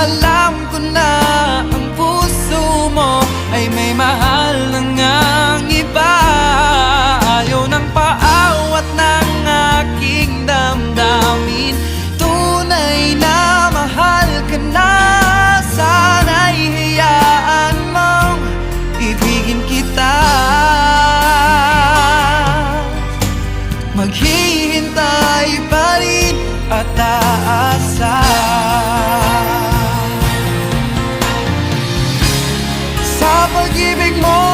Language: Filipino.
Alam ko na ang puso mo ay may mahal na ngang iba. Ayaw ng paawat ng aking damdamin. Tunay na mahal ka na. Sana'y hayaan mong ibigin kita. Maghihintay pa rin at aasa. Sa pag-ibig mo